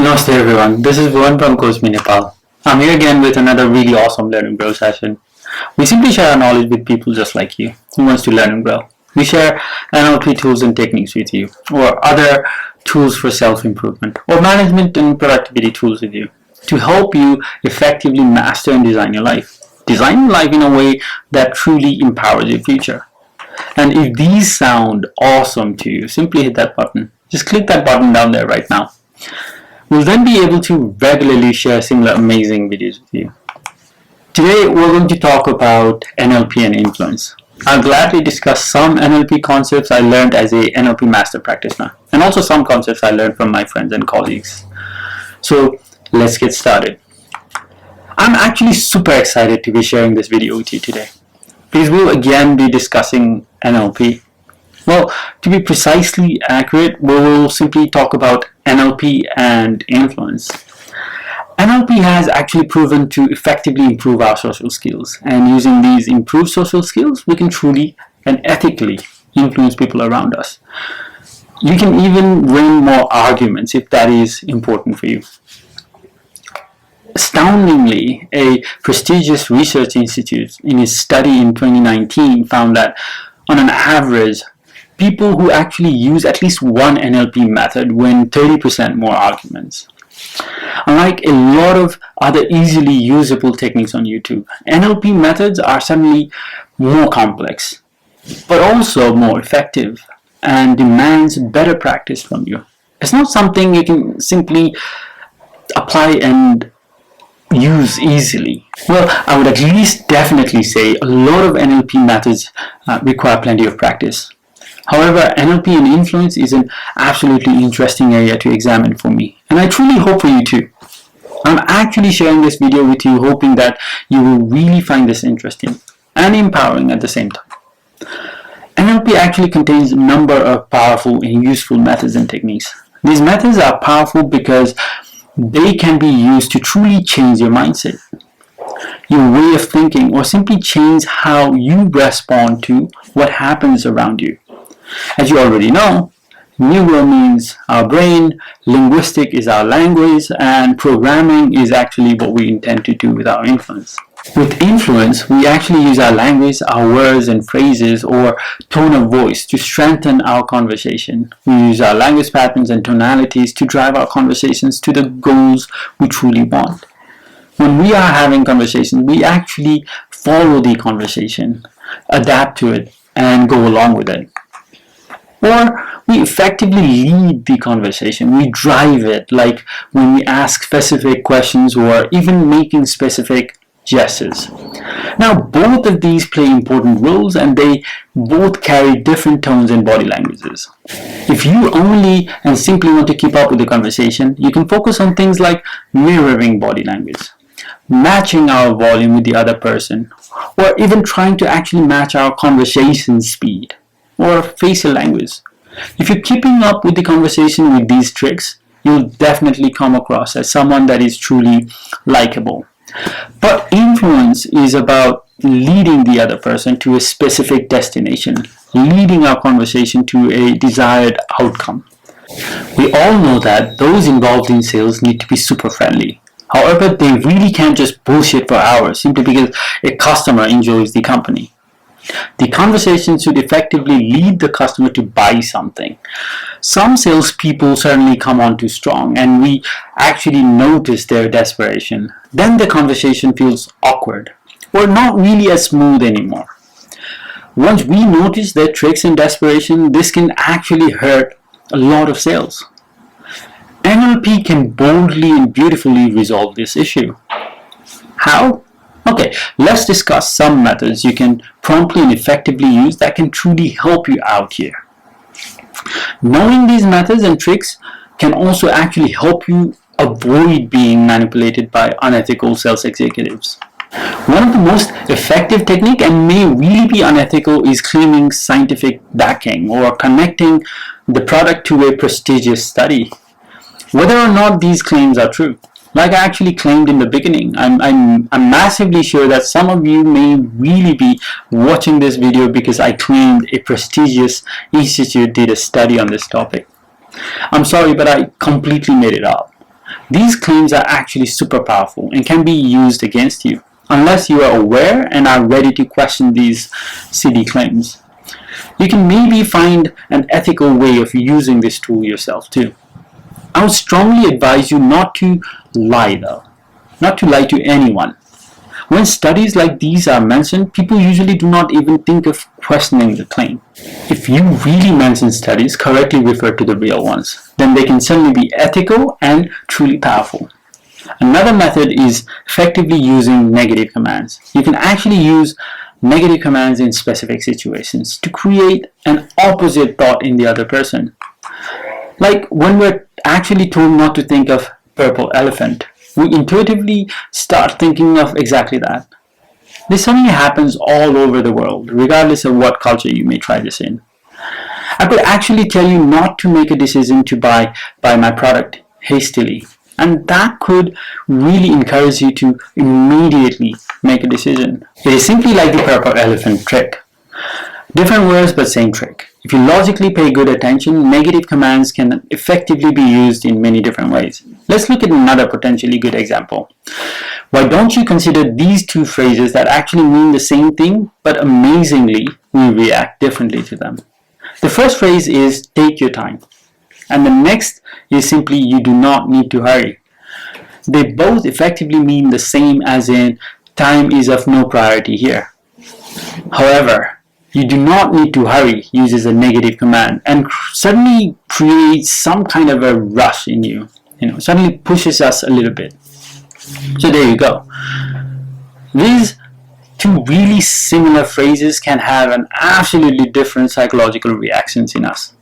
Namaste everyone, this is Bhuvan from Cosmi Nepal. I'm here again with another really awesome Learn and Grow session. We simply share our knowledge with people just like you who wants to learn and grow. We share NLP tools and techniques with you, or other tools for self-improvement, or management and productivity tools with you to help you effectively master and design your life. Design your life in a way that truly empowers your future. And if these sound awesome to you, simply hit that button. Just click that button down there right now. We'll then be able to regularly share similar amazing videos with you. Today we're going to talk about NLP and influence. I'll gladly discuss some NLP concepts I learned as a NLP master practitioner, and also some concepts I learned from my friends and colleagues. So let's get started. I'm actually super excited to be sharing this video with you today, because we'll again be discussing NLP. Well, to be precisely accurate, we will simply talk about NLP and influence. NLP has actually proven to effectively improve our social skills, and using these improved social skills, we can truly and ethically influence people around us. You can even win more arguments if that is important for you. Astoundingly, a prestigious research institute in its study in 2019 found that on an average, people who actually use at least one NLP method win 30% more arguments. Unlike a lot of other easily usable techniques on YouTube, NLP methods are suddenly more complex, but also more effective and demands better practice from you. It's not something you can simply apply and use easily. Well, I would at least definitely say a lot of NLP methods require plenty of practice. However, NLP and influence is an absolutely interesting area to examine for me, and I truly hope for you too. I'm actually sharing this video with you hoping that you will really find this interesting and empowering at the same time. NLP actually contains a number of powerful and useful methods and techniques. These methods are powerful because they can be used to truly change your mindset, your way of thinking, or simply change how you respond to what happens around you. As you already know, neuro means our brain, linguistic is our language, and programming is actually what we intend to do with our influence. With influence, we actually use our language, our words and phrases, or tone of voice to strengthen our conversation. We use our language patterns and tonalities to drive our conversations to the goals we truly want. When we are having conversations, we actually follow the conversation, adapt to it, and go along with it. Or we effectively lead the conversation, we drive it, like when we ask specific questions or even making specific gestures. Now, both of these play important roles, and they both carry different tones and body languages. If you only and simply want to keep up with the conversation, you can focus on things like mirroring body language, matching our volume with the other person, or even trying to actually match our conversation speed or facial language. If you're keeping up with the conversation with these tricks, you'll definitely come across as someone that is truly likable. But influence is about leading the other person to a specific destination, leading our conversation to a desired outcome. We all know that those involved in sales need to be super friendly. However, they really can't just bullshit for hours simply because a customer enjoys the company. The conversation should effectively lead the customer to buy something. Some salespeople certainly come on too strong, and we actually notice their desperation. Then the conversation feels awkward, or not really as smooth anymore. Once we notice their tricks and desperation, this can actually hurt a lot of sales. NLP can boldly and beautifully resolve this issue. How? Okay, let's discuss some methods you can promptly and effectively use that can truly help you out here. Knowing these methods and tricks can also actually help you avoid being manipulated by unethical sales executives. One of the most effective techniques, and may really be unethical, is claiming scientific backing or connecting the product to a prestigious study, whether or not these claims are true. Like I actually claimed in the beginning, I'm massively sure that some of you may really be watching this video because I claimed a prestigious institute did a study on this topic. I'm sorry, but I completely made it up. These claims are actually super powerful and can be used against you, unless you are aware and are ready to question these silly claims. You can maybe find an ethical way of using this tool yourself too. I would strongly advise you not to lie though, not to lie to anyone. When studies like these are mentioned, people usually do not even think of questioning the claim. If you really mention studies, correctly refer to the real ones, then they can certainly be ethical and truly powerful. Another method is effectively using negative commands. You can actually use negative commands in specific situations to create an opposite thought in the other person. Like when we're actually told not to think of purple elephant, we intuitively start thinking of exactly that. This suddenly happens all over the world, regardless of what culture you may try this in. I could actually tell you not to make a decision to buy my product hastily, and that could really encourage you to immediately make a decision. It is simply like the purple elephant trick. Different words but same trick. If you logically pay good attention, negative commands can effectively be used in many different ways. Let's look at another potentially good example. Why don't you consider these two phrases that actually mean the same thing, but amazingly we react differently to them. The first phrase is take your time, and the next is simply you do not need to hurry. They both effectively mean the same, as in time is of no priority here. However, you do not need to hurry uses a negative command and suddenly creates some kind of a rush in you. Suddenly pushes us a little bit. So there you go. These two really similar phrases can have an absolutely different psychological reactions in us.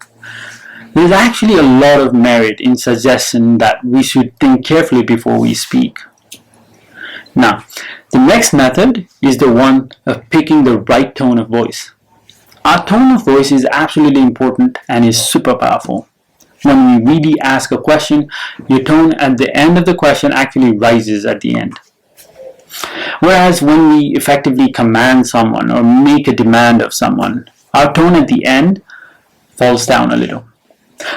There's actually a lot of merit in suggestion that we should think carefully before we speak. Now, the next method is the one of picking the right tone of voice. Our tone of voice is absolutely important and is super powerful. When we really ask a question, your tone at the end of the question actually rises at the end. Whereas when we effectively command someone or make a demand of someone, our tone at the end falls down a little.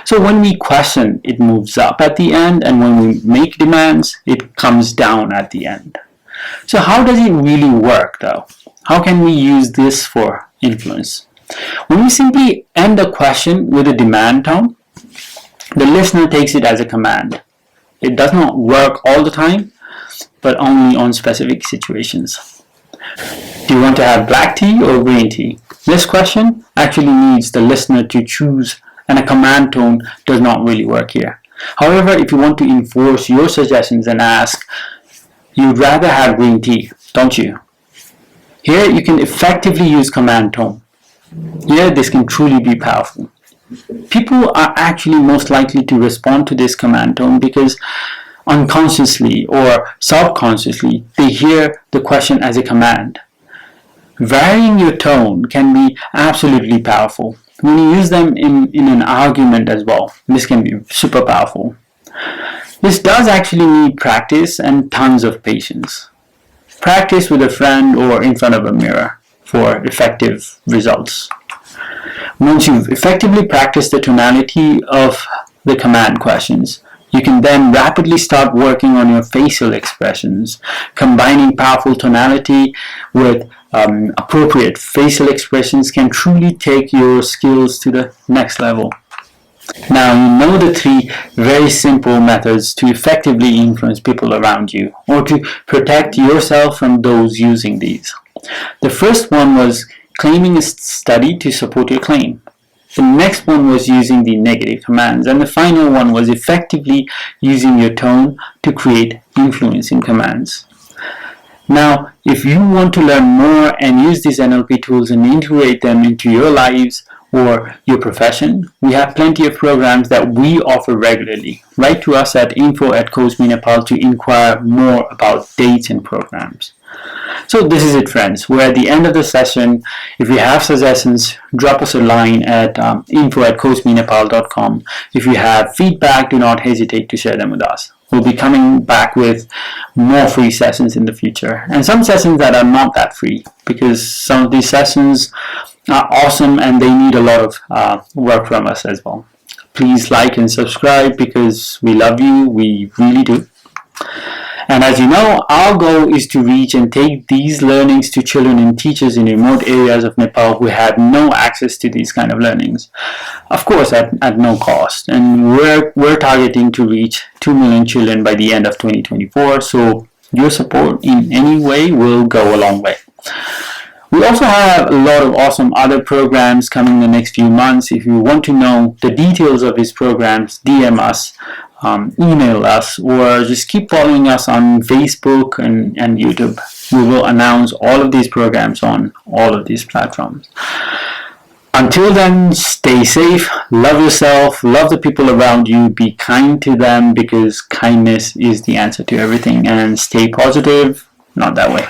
So when we question, it moves up at the end, and when we make demands, it comes down at the end. So how does it really work though? How can we use this for influence? When we simply end a question with a demand tone, the listener takes it as a command. It does not work all the time, but only on specific situations. Do you want to have black tea or green tea? This question actually needs the listener to choose, and a command tone does not really work here. However, if you want to enforce your suggestions and ask, you'd rather have green tea, don't you? Here you can effectively use command tone. Here this can truly be powerful. People are actually most likely to respond to this command tone because unconsciously or subconsciously they hear the question as a command. Varying your tone can be absolutely powerful. When you use them in an argument as well, this can be super powerful. This does actually need practice and tons of patience. Practice with a friend or in front of a mirror for effective results. Once you've effectively practiced the tonality of the command questions, you can then rapidly start working on your facial expressions. Combining powerful tonality with appropriate facial expressions can truly take your skills to the next level. Now you know the three very simple methods to effectively influence people around you or to protect yourself from those using these. The first one was claiming a study to support your claim. The next one was using the negative commands, and the final one was effectively using your tone to create influencing commands. Now, if you want to learn more and use these NLP tools and integrate them into your lives or your profession, we have plenty of programs that we offer regularly. Write to us at info@CoachMeNepal to inquire more about dates and programs. So this is it, friends. We're at the end of the session. If you have suggestions, drop us a line at info@coachmenepal.com. If you have feedback, do not hesitate to share them with us. We'll be coming back with more free sessions in the future, and some sessions that are not that free, because some of these sessions are awesome and they need a lot of work from us as well. please like and subscribe because we love you. We really do. And as you know, our goal is to reach and take these learnings to children and teachers in remote areas of Nepal who have no access to these kind of learnings. Of course, at no cost. And we're targeting to reach 2 million children by the end of 2024. So your support in any way will go a long way. We also have a lot of awesome other programs coming in the next few months. If you want to know the details of these programs, DM us, email us, or just keep following us on Facebook and YouTube. We will announce all of these programs on all of these platforms. Until then, stay safe, love yourself, love the people around you, be kind to them because kindness is the answer to everything, and stay positive, not that way.